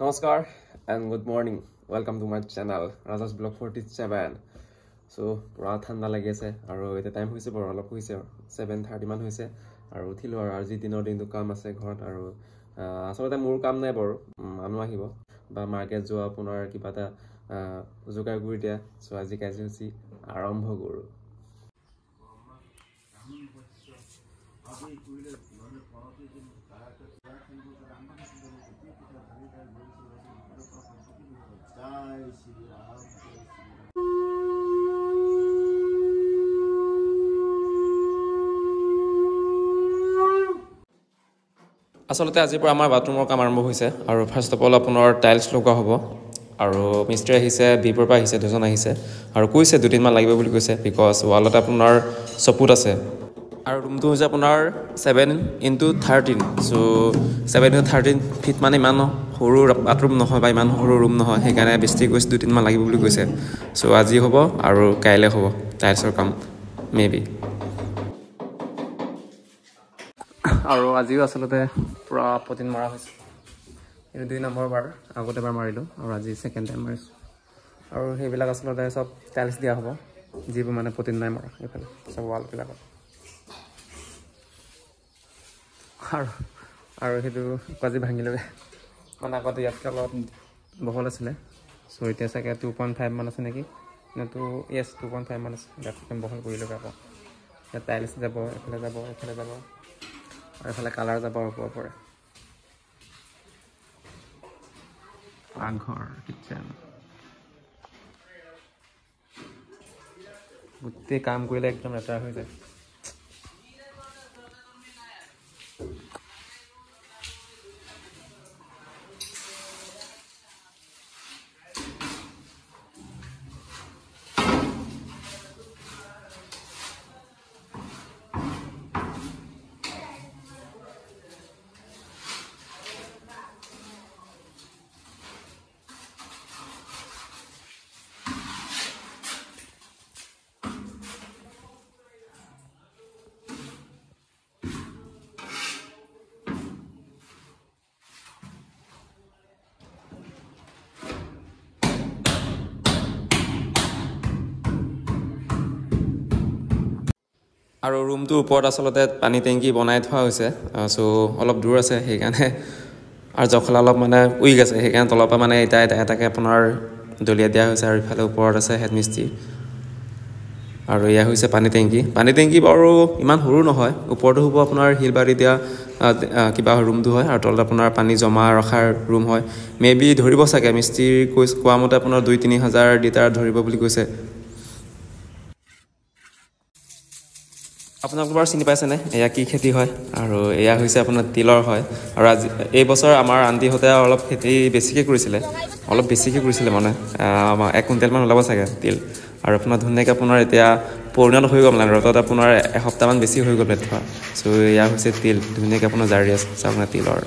Namaskar and good morning. Welcome to my channel, Rajas Blog 47. So, pura thanda lagi ase aru eta time hoise bor olop hoise 7:30 man hoise aru uthilo aru আজি দিনৰ দিনটো কাম আছে ঘৰত আৰু আসলতে মোৰ কাম নাই বৰ মানুহ আহিব বা মাৰ্কেট যোৱা আপোনাৰ কিবা এটা যোগাৰ কৰি দিয়া সো আজি কাৰ্যসূচী আৰম্ভ কৰো আসলতে আজিৰ পৰা আমাৰ বাথৰুমৰ কাম আৰম্ভ হৈছে আৰু ফাৰ্স্ট অফ অল আপোনাৰ টাইলছ লগোৱা হ'ব আৰু মিস্ত্ৰী আহিছে বিপৰ পৰা আহিছে দুজন আহিছে আৰু কৈছে দুদিন মান লাগিব বুলি কৈছে বিকজ ৱালত আপোনাৰ সপুত আছে আৰু ৰুমটো হৈছে আপোনাৰ 7x13 সো 7x13 ফিট মানে ইমান সৰু বাথৰুম নহয় বা ইমান সৰু ৰুম নহয় সেইকাৰণে মিস্ত্ৰী কৈছে দুদিন মান লাগিব বুলি কৈছে সো আজি হ'ব আৰু কাইলৈ হ'ব টাইলছৰ কাম মেবি আৰু আজিও আসলতে পুৰা পটিন মাৰা হৈছে এই দুই নম্বৰ বাৰ আগতে বাৰ মাৰিলো আৰু আজি সেকেন্ড টাইম মাৰিছো আৰু সেইবিলাক আসলতে সব টাইলছ দিয়া হ'ব যিবোৰ মানে পটিন নাই মাৰা এফালে সব ওয়াল বিলাক আৰু হেতু কাজি ভাঙি লগে মানে আগতে ইয়াত অলপ বহল আছিল সো এতিয়া চাগে 2.5 মান আছে নেকি নটো yes 2.5 মান আছে ইয়াত বহল কৰি লগে আকৌ ইয়াত টাইলছ যাব এফালে যাব আৰু এফালে কালাৰ যাব ওপৰ পৰে পাকঘৰ কিচেন গোটেই কাম কৰিলে একদম লেতেৰা হৈ যায় আৰু ৰুমটো ওপৰত আসলতে পানী টেংকি বনাই থোৱা হৈছে সো অলপ দূৰ আছে সেইকাৰণে আৰু জখলা অলপ মানে উইক আছে সেইকাৰণে তলৰ পৰা মানে এটাকে আপোনাৰ দলিয়া দিয়া হৈছে আৰু ইফালে ওপৰত আছে হেড মিস্ত্ৰী আৰু ইয়া হৈছে পানী টেংকি বাৰু ইমান সৰু নহয় ওপৰটো হ'ব আপোনাৰ হিলবাৰী দিয়া কিবা ৰুমটো হয় আৰু তলত আপোনাৰ পানী জমা ৰখাৰ ৰুম হয় মেবি ধৰিব চাগে মিস্ত্ৰী কোৱা মতে আপোনাৰ 2-3 হাজাৰ লিটাৰ ধৰিব বুলি কৈছে আপোনালোক বাৰু চিনি পাইছেনে এয়া কি খেতি হয় আৰু এয়া হৈছে আপোনাৰ তিলৰ হয় আৰু আজি এই বছৰ আমাৰ আন্টিহঁতে অলপ খেতি বেছিকৈ কৰিছিলে মানে 1 কুইণ্টেল মান ওলাব চাগে তিল আৰু আপোনাৰ ধুনীয়াকৈ আপোনাৰ এতিয়া পৰিণত হৈ গ'ল মানে ৰ'দত আপোনাৰ এসপ্তাহমান বেছি হৈ গ'ল থোৱা সো এয়া হৈছে তিল ধুনীয়াকৈ আপোনাৰ জাৰি আছে আপোনাৰ তিলৰ